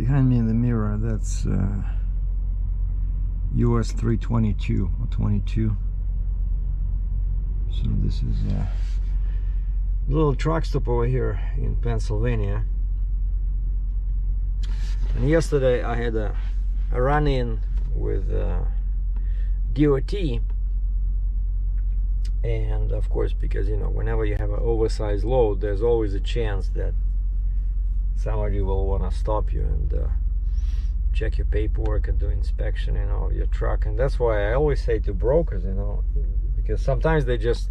behind me in the mirror, that's US 322 or 22. So this is a little truck stop over here in Pennsylvania. And yesterday I had a run-in with DOT, and of course, because you know, whenever you have an oversized load, there's always a chance that somebody will want to stop you and check your paperwork and do inspection, you know, of your truck. And that's why I always say to brokers, you know, because sometimes they just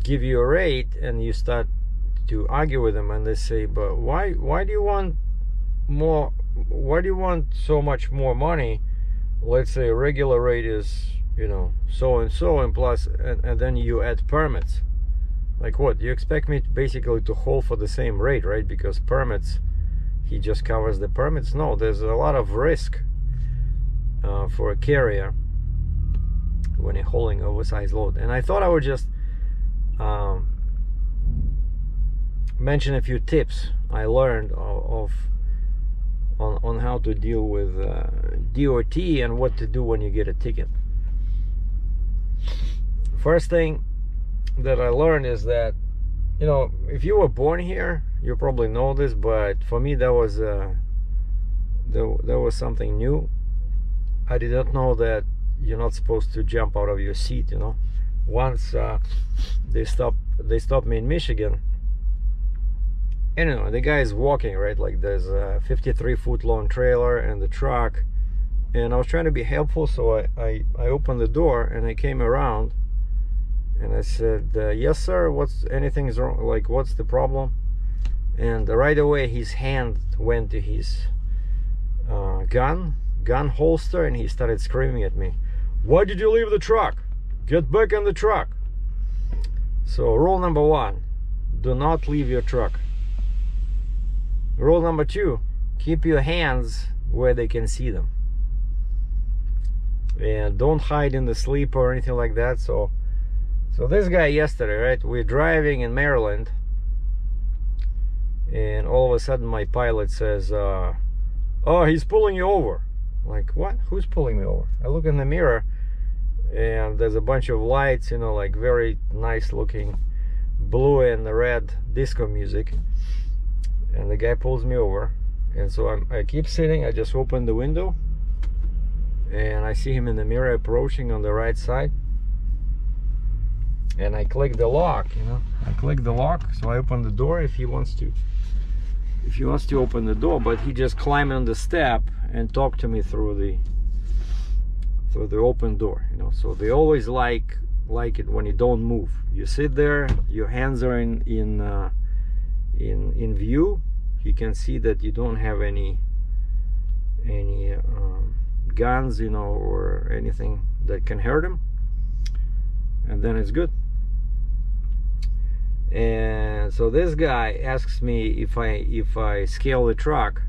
give you a rate and you start to argue with them, and they say, but why do you want more? Why do you want so much more money? Let's say a regular rate is, you know, so and so, and plus, and then you add permits. Like what? You expect me to basically to hold for the same rate, right? Because permits, he just covers the permits. No, there's a lot of risk for a carrier when you're hauling oversized load. And I thought I would just mention a few tips I learned on how to deal with DOT and what to do when you get a ticket. First thing that I learned is that, you know, if you were born here, you probably know this, but for me that was something new. I did not know that you're not supposed to jump out of your seat, you know. Once they stopped me in Michigan, and you know, the guy is walking, right, like there's a 53-foot long trailer and the truck, and I was trying to be helpful, so I opened the door and I came around and I said, yes sir, anything's wrong, like what's the problem? And right away his hand went to his gun holster, and he started screaming at me, why did you leave the truck? Get back in the truck. So rule number 1, do not leave your truck. Rule number 2, keep your hands where they can see them, and don't hide in the sleeper or anything like that. So this guy yesterday, right, we're driving in Maryland, and all of a sudden my pilot says, oh, he's pulling you over. I'm like, what? Who's pulling me over? I look in the mirror and there's a bunch of lights, you know, like very nice looking blue and red disco music, and the guy pulls me over. And so I keep sitting, I just open the window and I see him in the mirror approaching on the right side, and I click the lock, you know, I click the lock, so I open the door if he wants to open the door, but he just climbed on the step and talked to me through the open door, you know. So they always like it when you don't move. You sit there, your hands are in view. He can see that you don't have any guns, you know, or anything that can hurt him, and then it's good. And so this guy asks me if I scale the truck.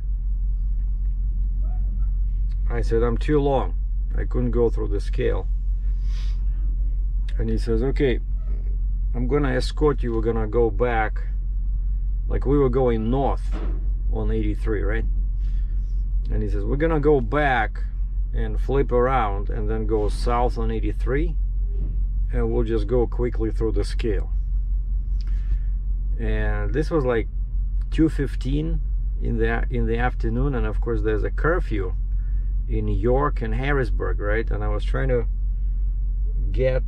I said I'm too long, I couldn't go through the scale. And he says, okay, I'm gonna escort you, we're gonna go back, like we were going north on 83, right? And he says, we're gonna go back and flip around and then go south on 83, and we'll just go quickly through the scale. And this was like 2:15 in the afternoon, and of course there's a curfew in New York and Harrisburg, right? And I was trying to get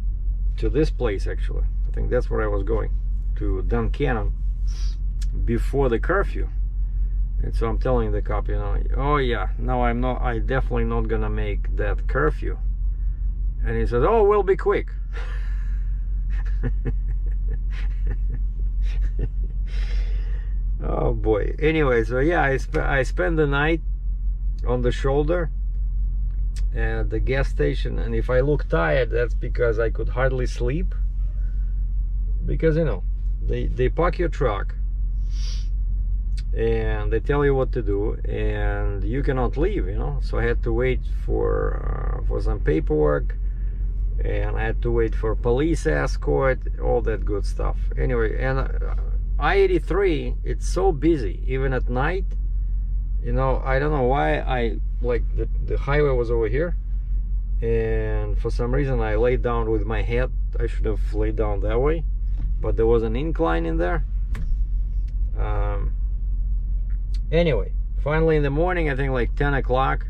to this place, actually. I think that's where I was going, to Duncannon, before the curfew. And so I'm telling the cop, you know, oh yeah, no, I definitely not gonna make that curfew. And he says, oh, we'll be quick. Oh boy. Anyway, so yeah, I spent the night on the shoulder at the gas station, and if I look tired, that's because I could hardly sleep, because you know, they park your truck and they tell you what to do, and you cannot leave, you know. So I had to wait for some paperwork, and I had to wait for police escort, all that good stuff. Anyway, and I-83, it's so busy even at night, You know, I don't know why I like the highway was over here, and for some reason I laid down with my head. I should have laid down that way, but there was an incline in there. Anyway, finally in the morning, I think like 10 o'clock,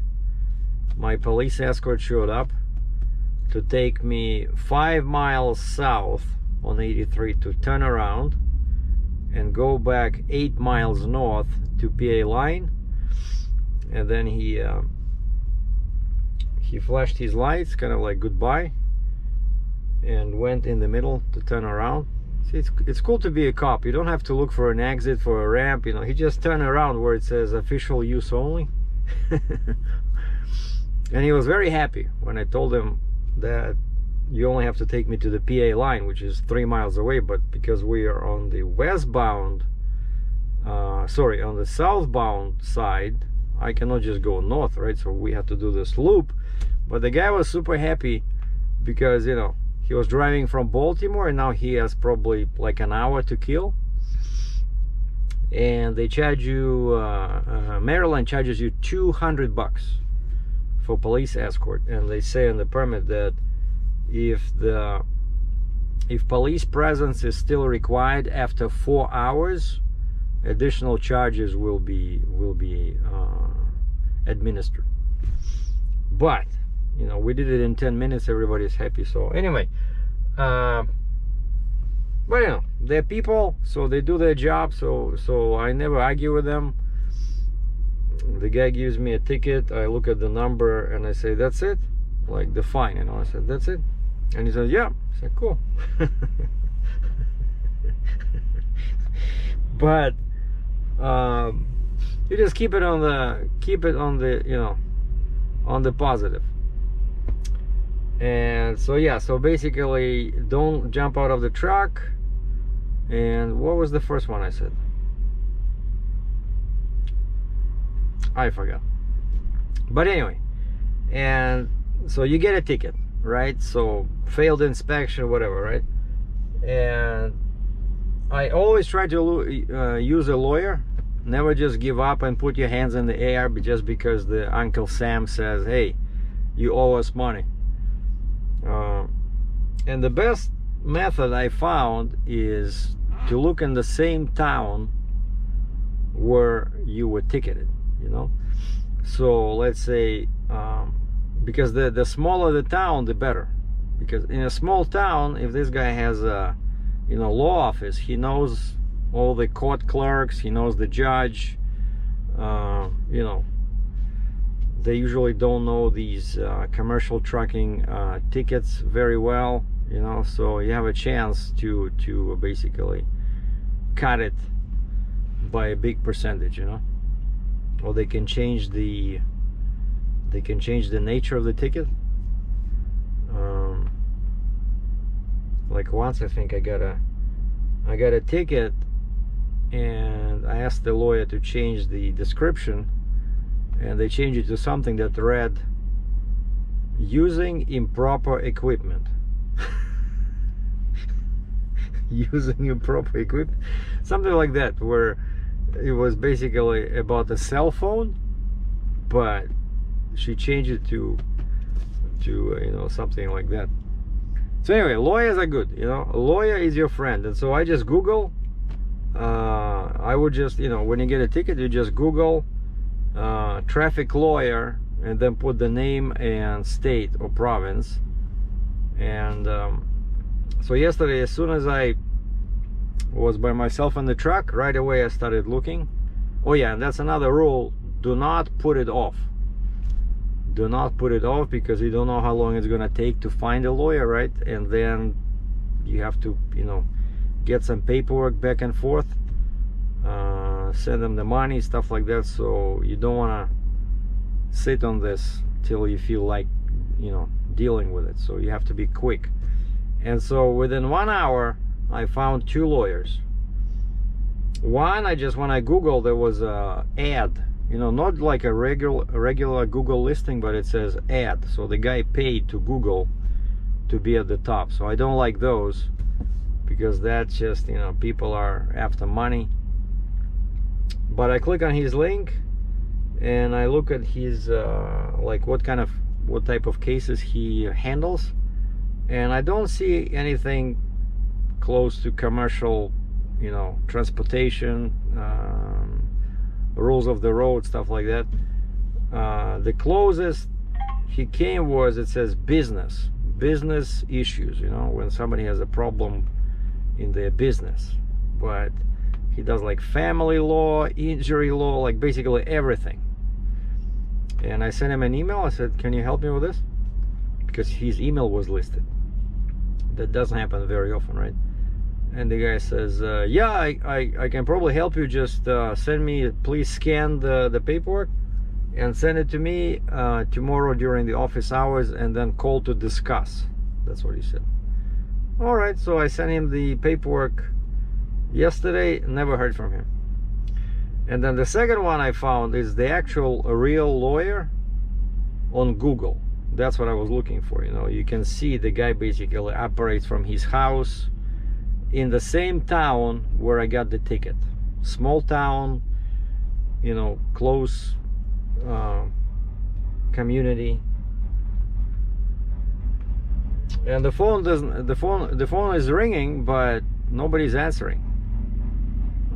my police escort showed up to take me 5 miles south on 83 to turn around and go back 8 miles north to PA line. And then he flashed his lights, kind of like goodbye, and went in the middle to turn around. See, it's cool to be a cop. You don't have to look for an exit, for a ramp, you know. He just turned around where it says official use only. And he was very happy when I told him that you only have to take me to the PA line, which is 3 miles away, but because we are on the westbound, sorry, on the southbound side, I cannot just go north, right? So we had to do this loop. But the guy was super happy because, you know, he was driving from Baltimore and now he has probably like an hour to kill. And they charge you, Maryland charges you $200 for police escort. And they say in the permit that if police presence is still required after 4 hours, additional charges will be administered. But you know, we did it in 10 minutes. Everybody's happy. So anyway, but you know, they're people, so they do their job. So I never argue with them. The guy gives me a ticket. I look at the number and I say, "That's it," like the fine. You know, I said, "That's it," and he said, "Yeah." I said, "Cool." But you just keep it on the you know, on the positive. And so yeah, so basically don't jump out of the truck. And what was the first one I said? I forgot. But anyway, and so you get a ticket, right? So failed inspection, whatever, right? And I always try to use a lawyer. Never just give up and put your hands in the air just because the Uncle Sam says, "Hey, you owe us money." And the best method I found is to look in the same town where you were ticketed, you know. So let's say, because the smaller the town, the better. Because in a small town, if this guy has a, you know, law office, he knows all the court clerks, he knows the judge, you know. They usually don't know these commercial trucking tickets very well, you know, so you have a chance to basically cut it by a big percentage, you know. Or they can change the nature of the ticket. Like once I think I got a ticket and I asked the lawyer to change the description, and they changed it to something that read using improper equipment. Using improper equipment, something like that, where it was basically about a cell phone, but she changed it to you know, something like that. So anyway, lawyers are good, you know. A lawyer is your friend. And so I just Google, I would just, you know, when you get a ticket, you just Google traffic lawyer and then put the name and state or province. And so yesterday, as soon as I was by myself in the truck, right away I started looking. Oh yeah, and that's another rule: do not put it off. Do not put it off, because you don't know how long it's gonna take to find a lawyer, right? And then you have to, you know, get some paperwork back and forth, send them the money, stuff like that. So you don't want to sit on this till you feel like, you know, dealing with it. So you have to be quick. And so within 1 hour I found 2 lawyers. One, when I Googled, there was a ad, you know, not like a regular Google listing, but it says ad. So the guy paid to Google to be at the top. So I don't like those, because that's just, you know, people are after money. But I click on his link and I look at his like what type of cases he handles, and I don't see anything close to commercial, you know, transportation, rules of the road, stuff like that. The closest he came was, it says business issues, you know, when somebody has a problem in their business. But he does like family law, injury law, like basically everything. And I sent him an email. I said, can you help me with this? Because his email was listed. That doesn't happen very often, right? And the guy says, yeah, I can probably help you. Just send me, please scan the paperwork and send it to me tomorrow during the office hours, and then call to discuss. That's what he said. All right, so I sent him the paperwork yesterday, never heard from him. And then the second one I found is the actual real lawyer on Google. That's what I was looking for. You know, you can see the guy basically operates from his house in the same town where I got the ticket. Small town, you know, close community. And the phone is ringing, but nobody's answering.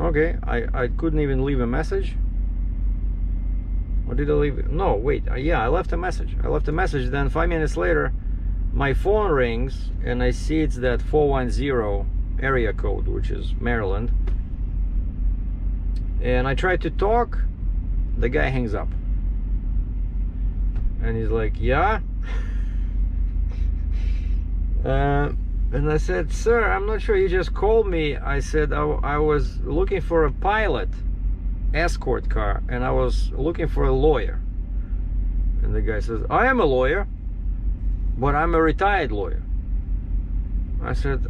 Okay, I couldn't even leave a message. Or did I leave? No, wait. Yeah, I left a message. Then 5 minutes later, my phone rings, and I see it's that 410 area code, which is Maryland. And I tried to talk. The guy hangs up. And he's like, yeah? And I said, sir, I'm not sure, you just called me. I said I was looking for a pilot escort car, and I was looking for a lawyer. And the guy says, I am a lawyer, but I'm a retired lawyer. I said,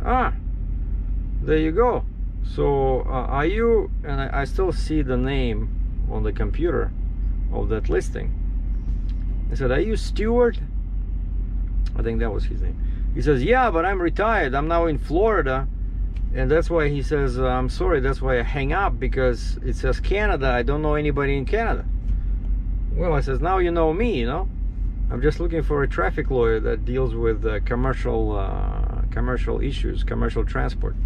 there you go. So are you, and I still see the name on the computer of that listing. I said, are you Stewart? I think that was his name. He says, yeah, but I'm retired. I'm now in Florida. And that's why he says, I'm sorry, that's why I hang up, because it says Canada. I don't know anybody in Canada. Well, I says, now you know me, you know. I'm just looking for a traffic lawyer that deals with commercial issues, commercial transport.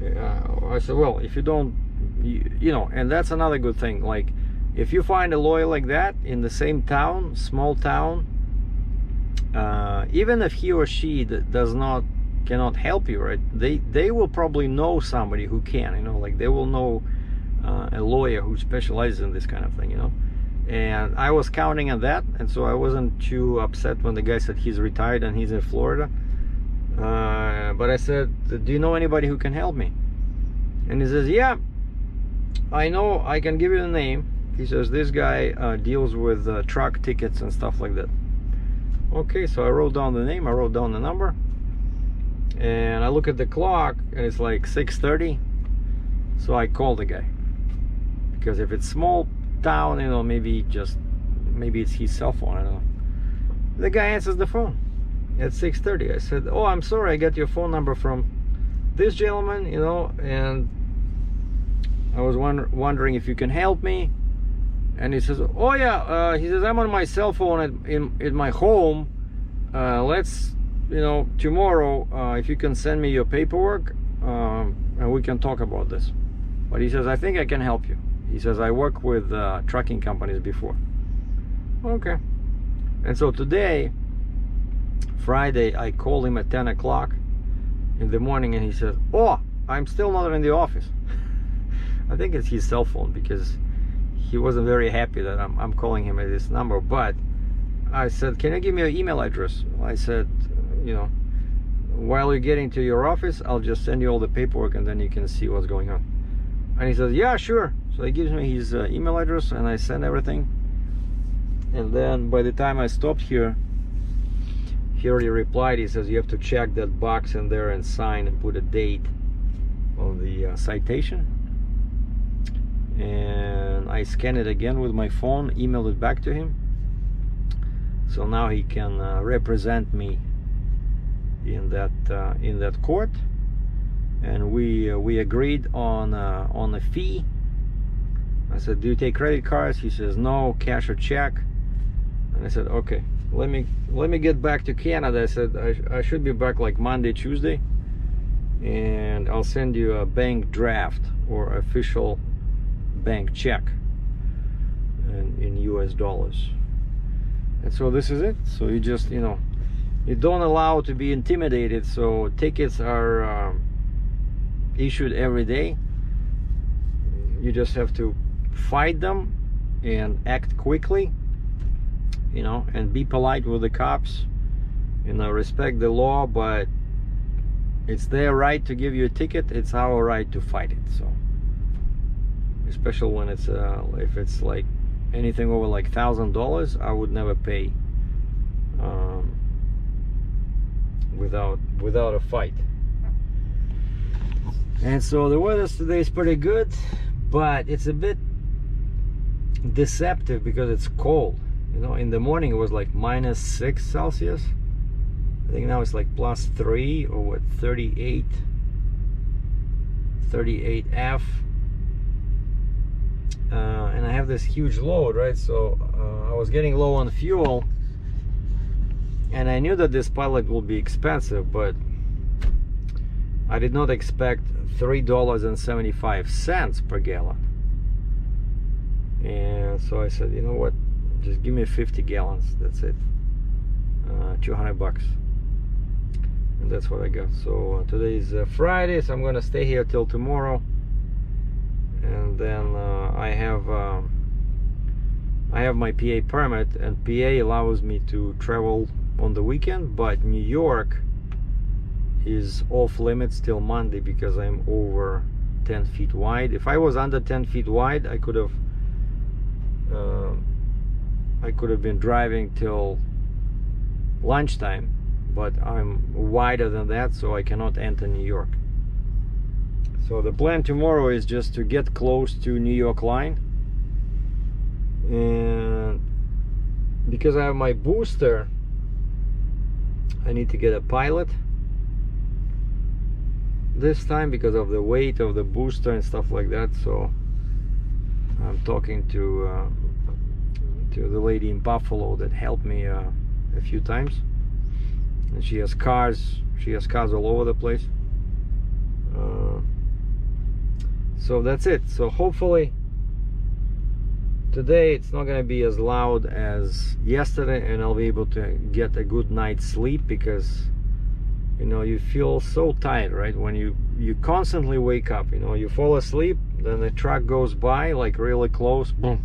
I said, well, if you don't, you know, and that's another good thing. Like, if you find a lawyer like that in the same town, small town, even if he or she cannot help you, right? They will probably know somebody who can, you know, like they will know a lawyer who specializes in this kind of thing, you know. And I was counting on that, and so I wasn't too upset when the guy said he's retired and he's in Florida. But I said, do you know anybody who can help me? And he says, yeah, I know, I can give you the name. He says, this guy deals with truck tickets and stuff like that. Okay, so I wrote down the name, I wrote down the number, and I look at the clock, and it's like 6:30. So I call the guy, because if it's small town, you know, maybe it's his cell phone, I don't know. The guy answers the phone at 6:30. I said, oh, I'm sorry, I got your phone number from this gentleman, you know, and I was wondering if you can help me. And he says, oh yeah, he says, I'm on my cell phone in my home. Let's, you know, tomorrow, if you can send me your paperwork, and we can talk about this. But he says, I think I can help you. He says, I work with trucking companies before. Okay. And so today, Friday, I called him at 10 o'clock in the morning, and he says, oh, I'm still not in the office. I think it's his cell phone, because he wasn't very happy that I'm calling him at this number. But I said, can you give me your email address? I said, you know, while you're getting to your office, I'll just send you all the paperwork, and then you can see what's going on. And he says, yeah, sure. So he gives me his email address, and I send everything. And then by the time I stopped here, he already replied. He says, you have to check that box in there and sign and put a date on the citation. And I scanned it again with my phone, emailed it back to him. So now he can represent me in that court. And we agreed on a fee. I said, do you take credit cards? He says, no, cash or check. And I said, okay, let me get back to Canada. I said, I should be back like Monday, Tuesday, and I'll send you a bank draft or official bank check in US dollars. And so this is it. So you just, you don't allow to be intimidated. So tickets are issued every day. You just have to fight them and act quickly, and be polite with the cops, respect the law, but it's their right to give you a ticket. It's our right to fight it. So especially when it's if it's like anything over like $1,000, I would never pay without a fight. And so the weather today is pretty good, but it's a bit deceptive because it's cold. In the morning it was like -6 Celsius. I think now it's like +3 or what, 38 F. And I have this huge load, right? So I was getting low on fuel, and I knew that this pilot will be expensive, but I did not expect $3.75 per gallon. And so I said, you know what, just give me 50 gallons, that's it. $200, and that's what I got. So today is Friday, so I'm gonna stay here till tomorrow, and then I have my PA permit, and PA allows me to travel on the weekend, but New York is off limits till Monday because I'm over 10 feet wide. If I was under 10 feet wide, I could have been driving till lunchtime, but I'm wider than that, so I cannot enter New York. So the plan tomorrow is just to get close to New York line, and because I have my booster, I need to get a pilot this time because of the weight of the booster and stuff like that. So I'm talking to the lady in Buffalo that helped me a few times, and she has cars all over the place. So that's it. So hopefully today it's not going to be as loud as yesterday, and I'll be able to get a good night's sleep, because you feel so tired, right? When you constantly wake up, you fall asleep, then the truck goes by like really close, boom,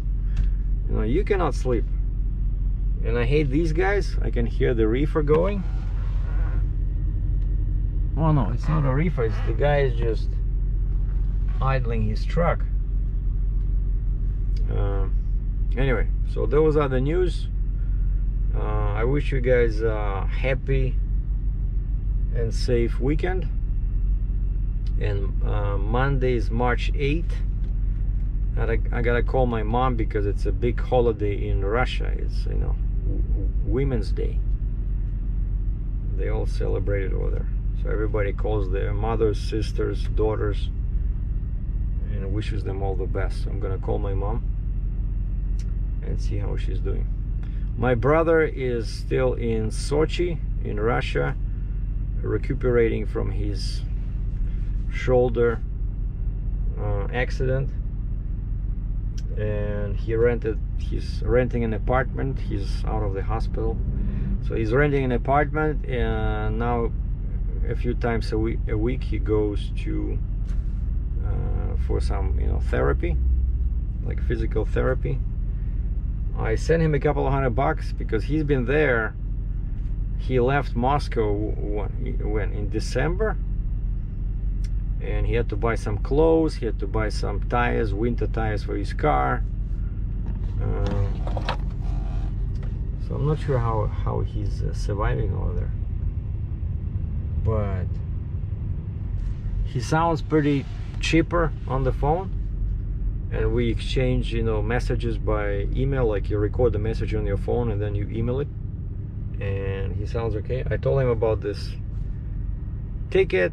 you cannot sleep. And I hate these guys. I can hear the reefer going. Oh no, it's not a reefer, it's the guy is just idling his truck. Anyway, so those are the news. I wish you guys a happy and safe weekend. And Monday is March 8th. I gotta call my mom because it's a big holiday in Russia. It's Women's Day. They all celebrate it over there. So everybody calls their mothers, sisters, daughters, and wishes them all the best. So I'm gonna call my mom and see how she's doing. My brother is still in Sochi in Russia, recuperating from his shoulder accident, and he's renting an apartment. He's out of the hospital, so he's renting an apartment, and now a few times a week he goes to for some therapy, like physical therapy. I sent him a couple of $100 because he's been there. He left Moscow when in December, and he had to buy some clothes, he had to buy some tires, winter tires for his car. So I'm not sure how he's surviving over there, but he sounds pretty chipper on the phone, and we exchange messages by email. Like you record the message on your phone and then you email it, and he sounds okay. I told him about this ticket.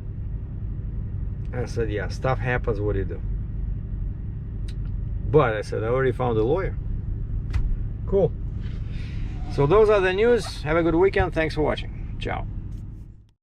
I said, yeah, stuff happens, what do you do? But I said, I already found a lawyer. Cool. So those are the news. Have a good weekend. Thanks for watching. Ciao.